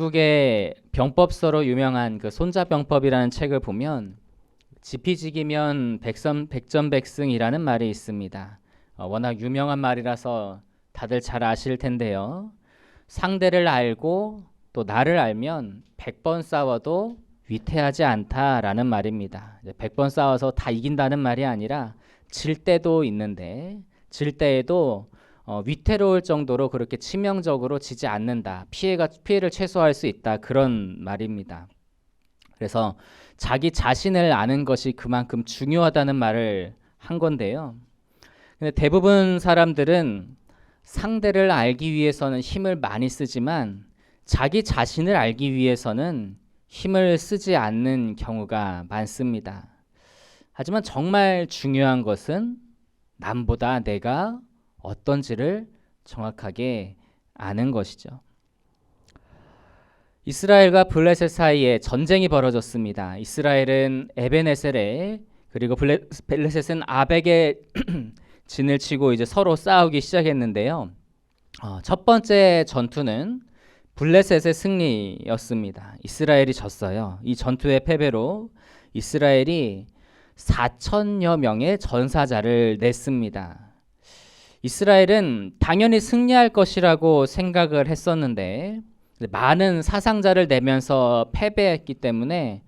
중국의 병법서로 유명한 그 손자병법이라는 책을 보면 지피지기면 백전백승이라는 말이 있습니다. 워낙 유명한 말이라서 다들 잘 아실 텐데요. 상대를 알고 또 나를 알면 100번 싸워도 위태하지 않다라는 말입니다. 100번 싸워서 다 이긴다는 말이 아니라 질 때도 있는데 질 때에도 위태로울 정도로 그렇게 치명적으로 지지 않는다. 피해를 최소화할 수 있다. 그런 말입니다. 그래서 자기 자신을 아는 것이 그만큼 중요하다는 말을 한 건데요. 근데 대부분 사람들은 상대를 알기 위해서는 힘을 많이 쓰지만 자기 자신을 알기 위해서는 힘을 쓰지 않는 경우가 많습니다. 하지만 정말 중요한 것은 남보다 내가 어떤지를 정확하게 아는 것이죠. 이스라엘과 블레셋 사이에 전쟁이 벌어졌습니다. 이스라엘은 에벤에셀에 그리고 블레셋은 아벡에 진을 치고 이제 서로 싸우기 시작했는데요. 첫 번째 전투는 블레셋의 승리였습니다. 이스라엘이 졌어요. 이 전투의 패배로 이스라엘이 4천여 명의 전사자를 냈습니다. 이스라엘은 당연히 승리할 것이라고 생각을 했었는데 많은 사상자를 내면서 패배했기 때문에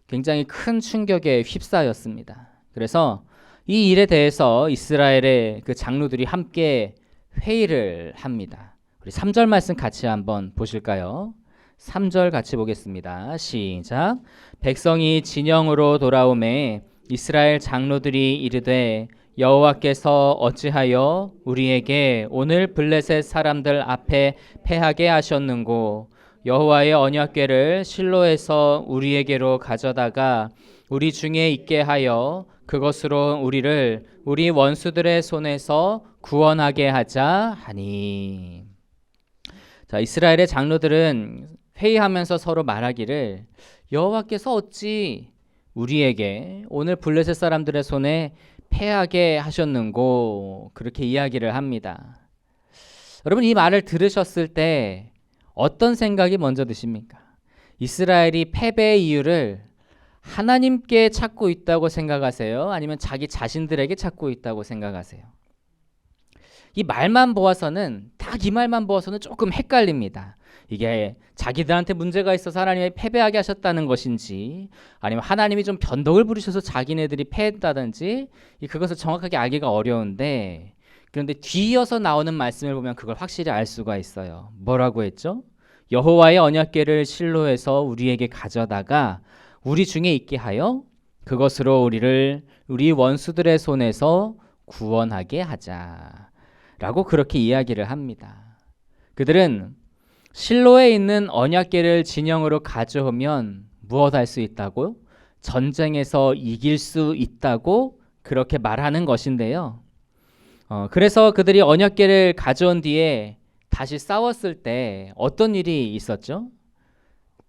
굉장히 큰 충격에 휩싸였습니다. 그래서 이 일에 대해서 이스라엘의 그 장로들이 함께 회의를 합니다. 우리 3절 말씀 같이 한번 보실까요? 3절 같이 보겠습니다. 시작. 백성이 진영으로 돌아오매 이스라엘 장로들이 이르되 여호와께서 어찌하여 우리에게 오늘 블레셋 사람들 앞에 패하게 하셨는고 여호와의 언약궤를 실로에서 우리에게로 가져다가 우리 중에 있게 하여 그것으로 우리를 우리 원수들의 손에서 구원하게 하자 하니. 자, 이스라엘의 장로들은 회의하면서 서로 말하기를 여호와께서 어찌 우리에게 오늘 블레셋 사람들의 손에 패하게 하셨는고 그렇게 이야기를 합니다. 여러분 이 말을 들으셨을 때 어떤 생각이 먼저 드십니까? 이스라엘이 패배의 이유를 하나님께 찾고 있다고 생각하세요? 아니면 자기 자신들에게 찾고 있다고 생각하세요? 이 말만 보아서는 딱 이 말만 보아서는 조금 헷갈립니다. 이게 자기들한테 문제가 있어서 하나님이 패배하게 하셨다는 것인지 아니면 하나님이 좀 변덕을 부리셔서 자기네들이 패했다든지 그것을 정확하게 알기가 어려운데 그런데 뒤이어서 나오는 말씀을 보면 그걸 확실히 알 수가 있어요. 뭐라고 했죠? 여호와의 언약궤를 실로에서 우리에게 가져다가 우리 중에 있게 하여 그것으로 우리를 우리 원수들의 손에서 구원하게 하자 라고 그렇게 이야기를 합니다. 그들은 실로에 있는 언약궤를 진영으로 가져오면 무엇 할 수 있다고? 전쟁에서 이길 수 있다고 그렇게 말하는 것인데요. 그래서 그들이 언약궤를 가져온 뒤에 다시 싸웠을 때 어떤 일이 있었죠?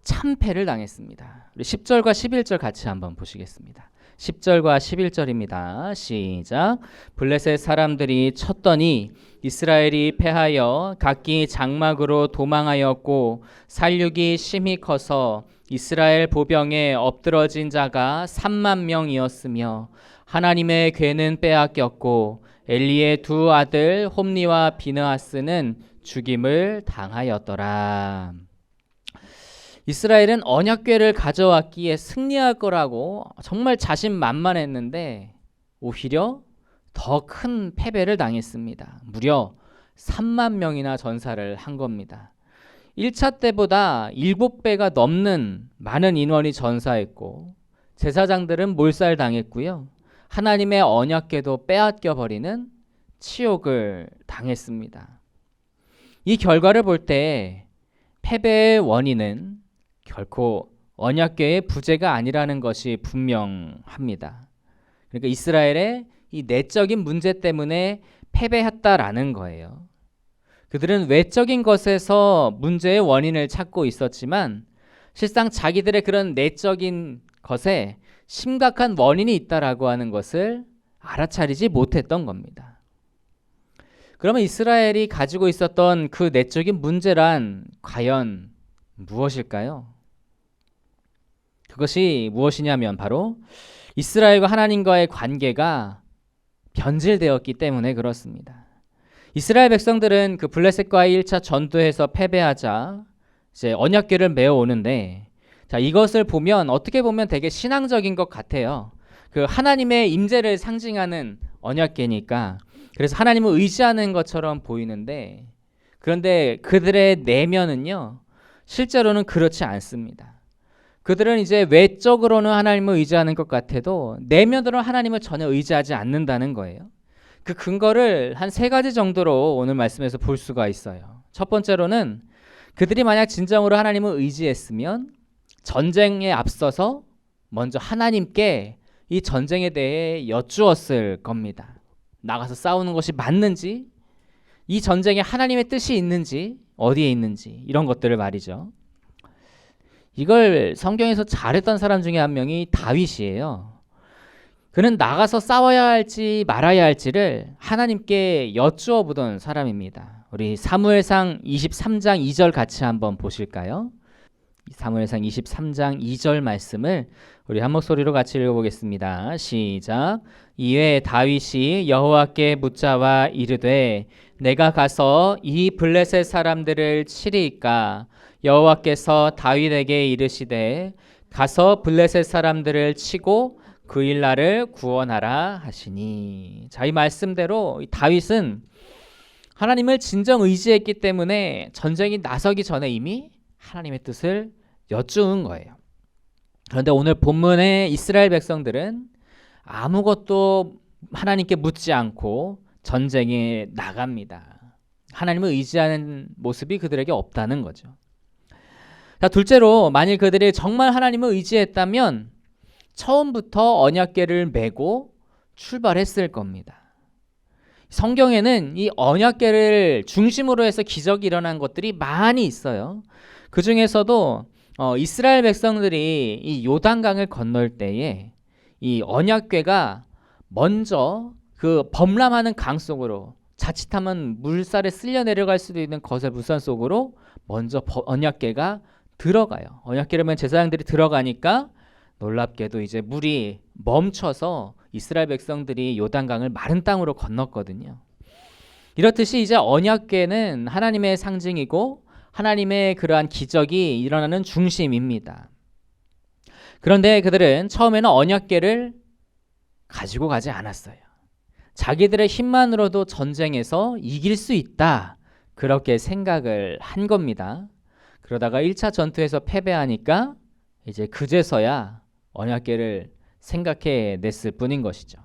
참패를 당했습니다. 우리 10절과 11절 같이 한번 보시겠습니다. 10절과 11절입니다. 시작. 블레셋 사람들이 쳤더니 이스라엘이 패하여 각기 장막으로 도망하였고 살육이 심히 커서 이스라엘 보병에 엎드러진 자가 3만 명이었으며 하나님의 궤는 빼앗겼고 엘리의 두 아들 홈니와 비느하스는 죽임을 당하였더라. 이스라엘은 언약궤를 가져왔기에 승리할 거라고 정말 자신만만했는데 오히려 더 큰 패배를 당했습니다. 무려 3만 명이나 전사를 한 겁니다. 1차 때보다 7배가 넘는 많은 인원이 전사했고 제사장들은 몰살당했고요. 하나님의 언약궤도 빼앗겨 버리는 치욕을 당했습니다. 이 결과를 볼 때 패배의 원인은 결코 언약궤의 부재가 아니라는 것이 분명합니다. 그러니까 이스라엘의 이 내적인 문제 때문에 패배했다라는 거예요. 그들은 외적인 것에서 문제의 원인을 찾고 있었지만 실상 자기들의 그런 내적인 것에 심각한 원인이 있다라고 하는 것을 알아차리지 못했던 겁니다. 그러면 이스라엘이 가지고 있었던 그 내적인 문제란 과연 무엇일까요? 그것이 무엇이냐면 바로 이스라엘과 하나님과의 관계가 변질되었기 때문에 그렇습니다. 이스라엘 백성들은 그 블레셋과의 1차 전투에서 패배하자 이제 언약궤를 메어 오는데, 자, 이것을 보면 어떻게 보면 되게 신앙적인 것 같아요. 그 하나님의 임재를 상징하는 언약궤니까 그래서 하나님을 의지하는 것처럼 보이는데, 그런데 그들의 내면은요 실제로는 그렇지 않습니다. 그들은 이제 외적으로는 하나님을 의지하는 것 같아도 내면으로는 하나님을 전혀 의지하지 않는다는 거예요. 그 근거를 한 3가지 정도로 오늘 말씀에서 볼 수가 있어요. 첫 번째로는 그들이 만약 진정으로 하나님을 의지했으면 전쟁에 앞서서 먼저 하나님께 이 전쟁에 대해 여쭈었을 겁니다. 나가서 싸우는 것이 맞는지, 이 전쟁에 하나님의 뜻이 있는지, 어디에 있는지, 이런 것들을 말이죠. 이걸 성경에서 잘했던 사람 중에 한 명이 다윗이에요. 그는 나가서 싸워야 할지 말아야 할지를 하나님께 여쭈어 보던 사람입니다. 우리 사무엘상 23장 2절 같이 한번 보실까요? 사무엘상 23장 2절 말씀을 우리 한 목소리로 같이 읽어보겠습니다. 시작. 이에 다윗이 여호와께 묻자와 이르되 내가 가서 이 블레셋 사람들을 치리이까? 여호와께서 다윗에게 이르시되 가서 블레셋 사람들을 치고 그 일 나를 구원하라 하시니. 자, 이 말씀대로 다윗은 하나님을 진정 의지했기 때문에 전쟁이 나서기 전에 이미 하나님의 뜻을 여쭈은 거예요. 그런데 오늘 본문의 이스라엘 백성들은 아무것도 하나님께 묻지 않고 전쟁에 나갑니다. 하나님을 의지하는 모습이 그들에게 없다는 거죠. 자, 둘째로 만일 그들이 정말 하나님을 의지했다면 처음부터 언약궤를 메고 출발했을 겁니다. 성경에는 이 언약궤를 중심으로 해서 기적이 일어난 것들이 많이 있어요. 그 중에서도 이스라엘 백성들이 이 요단강을 건널 때에 이 언약궤가 먼저 그 범람하는 강 속으로, 자칫하면 물살에 쓸려 내려갈 수도 있는 거센 물산 속으로 먼저 언약궤가 들어가요. 언약궤를 맨 제사장들이 들어가니까 놀랍게도 이제 물이 멈춰서 이스라엘 백성들이 요단강을 마른 땅으로 건넜거든요. 이렇듯이 이제 언약궤는 하나님의 상징이고 하나님의 그러한 기적이 일어나는 중심입니다. 그런데 그들은 처음에는 언약궤를 가지고 가지 않았어요. 자기들의 힘만으로도 전쟁에서 이길 수 있다, 그렇게 생각을 한 겁니다. 그러다가 1차 전투에서 패배하니까 이제 그제서야 언약궤를 생각해 냈을 뿐인 것이죠.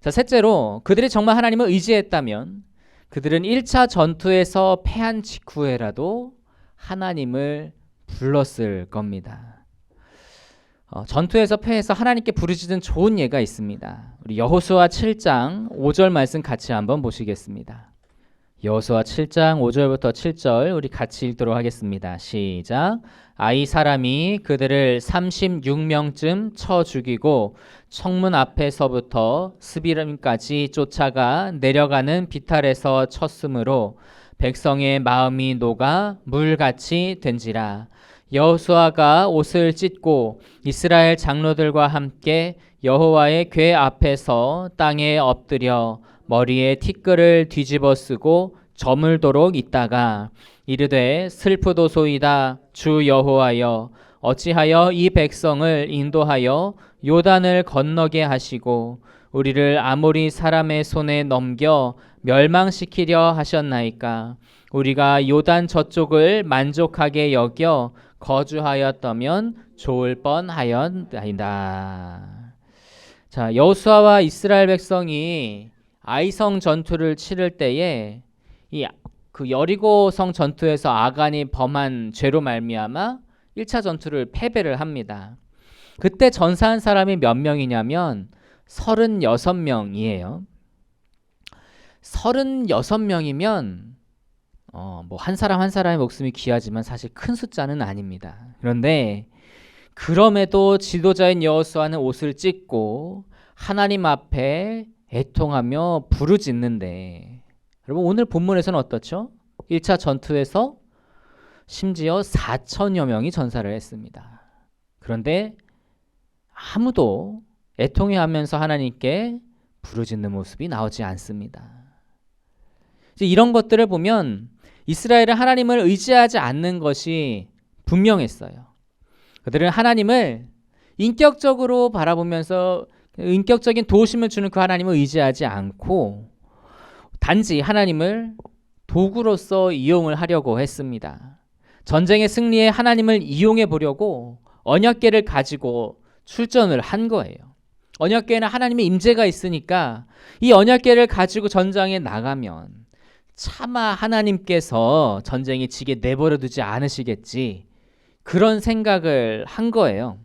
자, 셋째로 그들이 정말 하나님을 의지했다면 그들은 1차 전투에서 패한 직후에라도 하나님을 불렀을 겁니다. 전투에서 패해서 하나님께 부르짖은 좋은 예가 있습니다. 우리 여호수아 7장 5절 말씀 같이 한번 보시겠습니다. 여호수아 7장 5절부터 7절 우리 같이 읽도록 하겠습니다. 시작. 아이 사람이 그들을 36명쯤 쳐 죽이고 청문 앞에서부터 스비름까지 쫓아가 내려가는 비탈에서 쳤으므로 백성의 마음이 녹아 물같이 된지라. 여호수아가 옷을 찢고 이스라엘 장로들과 함께 여호와의 궤 앞에서 땅에 엎드려 머리에 티끌을 뒤집어 쓰고 저물도록 있다가 이르되 슬프도소이다. 주 여호와여, 어찌하여 이 백성을 인도하여 요단을 건너게 하시고 우리를 아모리 사람의 손에 넘겨 멸망시키려 하셨나이까? 우리가 요단 저쪽을 만족하게 여겨 거주하였다면 좋을 뻔하였나이다. 자, 여호수아와 이스라엘 백성이 아이성 전투를 치를 때에 그 여리고성 전투에서 아간이 범한 죄로 말미암아 1차 전투를 패배를 합니다. 그때 전사한 사람이 몇 명이냐면 36명이에요. 36명이면 뭐 한 사람 한 사람의 목숨이 귀하지만 사실 큰 숫자는 아닙니다. 그런데 그럼에도 지도자인 여호수아는 옷을 찢고 하나님 앞에 애통하며 부르짖는데, 여러분 오늘 본문에서는 어떻죠? 1차 전투에서 심지어 4천여 명이 전사를 했습니다. 그런데 아무도 애통해하면서 하나님께 부르짖는 모습이 나오지 않습니다. 이제 이런 것들을 보면 이스라엘은 하나님을 의지하지 않는 것이 분명했어요. 그들은 하나님을 인격적으로 바라보면서 인격적인 도우심을 주는 그 하나님을 의지하지 않고 단지 하나님을 도구로서 이용을 하려고 했습니다. 전쟁의 승리에 하나님을 이용해 보려고 언약궤를 가지고 출전을 한 거예요. 언약궤에는 하나님의 임재가 있으니까 이 언약궤를 가지고 전장에 나가면 차마 하나님께서 전쟁에 지게 내버려 두지 않으시겠지, 그런 생각을 한 거예요.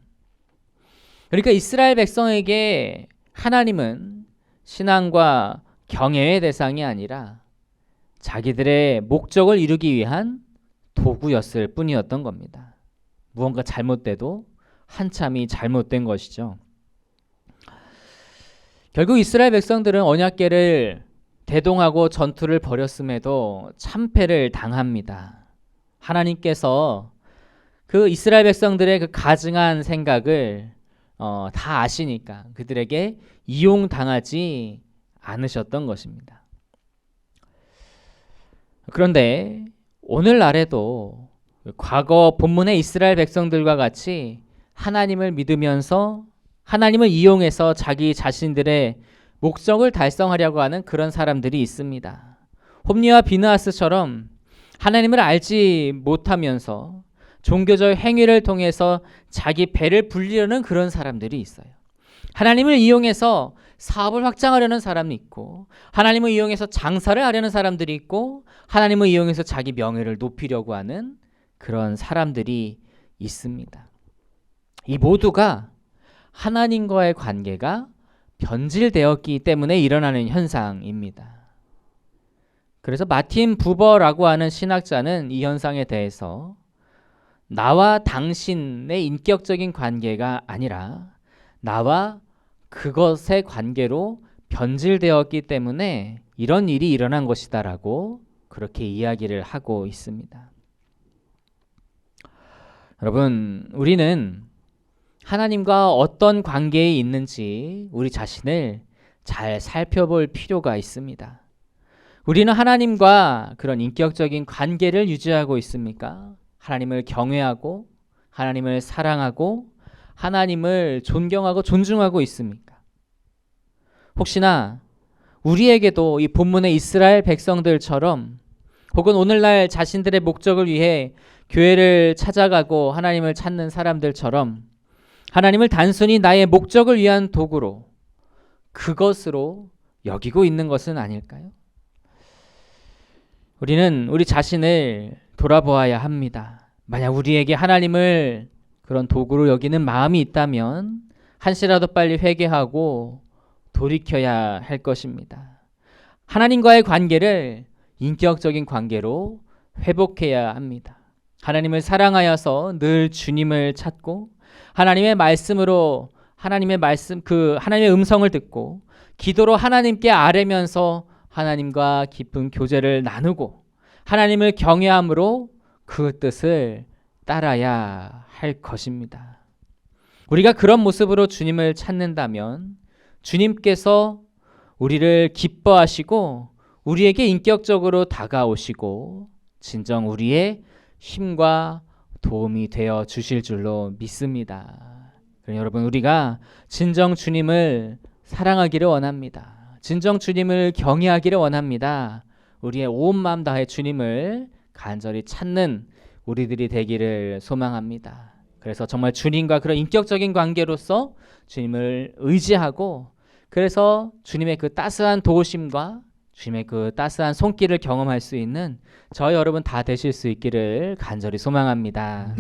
그러니까 이스라엘 백성에게 하나님은 신앙과 경외의 대상이 아니라 자기들의 목적을 이루기 위한 도구였을 뿐이었던 겁니다. 무언가 잘못돼도 한참이 잘못된 것이죠. 결국 이스라엘 백성들은 언약궤를 대동하고 전투를 벌였음에도 참패를 당합니다. 하나님께서 그 이스라엘 백성들의 그 가증한 생각을 다 아시니까 그들에게 이용당하지 않으셨던 것입니다. 그런데 오늘날에도 과거 본문의 이스라엘 백성들과 같이 하나님을 믿으면서 하나님을 이용해서 자기 자신들의 목적을 달성하려고 하는 그런 사람들이 있습니다. 홈리와 비느하스처럼 하나님을 알지 못하면서 종교적 행위를 통해서 자기 배를 불리려는 그런 사람들이 있어요. 하나님을 이용해서 사업을 확장하려는 사람이 있고, 하나님을 이용해서 장사를 하려는 사람들이 있고, 하나님을 이용해서 자기 명예를 높이려고 하는 그런 사람들이 있습니다. 이 모두가 하나님과의 관계가 변질되었기 때문에 일어나는 현상입니다. 그래서 마틴 부버라고 하는 신학자는 이 현상에 대해서 나와 당신의 인격적인 관계가 아니라 나와 그것의 관계로 변질되었기 때문에 이런 일이 일어난 것이다라고 그렇게 이야기를 하고 있습니다. 여러분, 우리는 하나님과 어떤 관계에 있는지 우리 자신을 잘 살펴볼 필요가 있습니다. 우리는 하나님과 그런 인격적인 관계를 유지하고 있습니까? 하나님을 경외하고 하나님을 사랑하고 하나님을 존경하고 존중하고 있습니까? 혹시나 우리에게도 이 본문의 이스라엘 백성들처럼 혹은 오늘날 자신들의 목적을 위해 교회를 찾아가고 하나님을 찾는 사람들처럼 하나님을 단순히 나의 목적을 위한 도구로, 그것으로 여기고 있는 것은 아닐까요? 우리는 우리 자신을 돌아보아야 합니다. 만약 우리에게 하나님을 그런 도구로 여기는 마음이 있다면 한시라도 빨리 회개하고 돌이켜야 할 것입니다. 하나님과의 관계를 인격적인 관계로 회복해야 합니다. 하나님을 사랑하여서 늘 주님을 찾고 하나님의 말씀으로 하나님의 음성을 듣고 기도로 하나님께 아뢰면서 하나님과 깊은 교제를 나누고 하나님을 경외함으로 그 뜻을 따라야 할 것입니다. 우리가 그런 모습으로 주님을 찾는다면 주님께서 우리를 기뻐하시고 우리에게 인격적으로 다가오시고 진정 우리의 힘과 도움이 되어 주실 줄로 믿습니다. 여러분, 우리가 진정 주님을 사랑하기를 원합니다. 진정 주님을 경외하기를 원합니다. 우리의 온 마음 다해 주님을 간절히 찾는 우리들이 되기를 소망합니다. 그래서 정말 주님과 그런 인격적인 관계로서 주님을 의지하고, 그래서 주님의 그 따스한 도우심과 주님의 그 따스한 손길을 경험할 수 있는 저희 여러분 다 되실 수 있기를 간절히 소망합니다.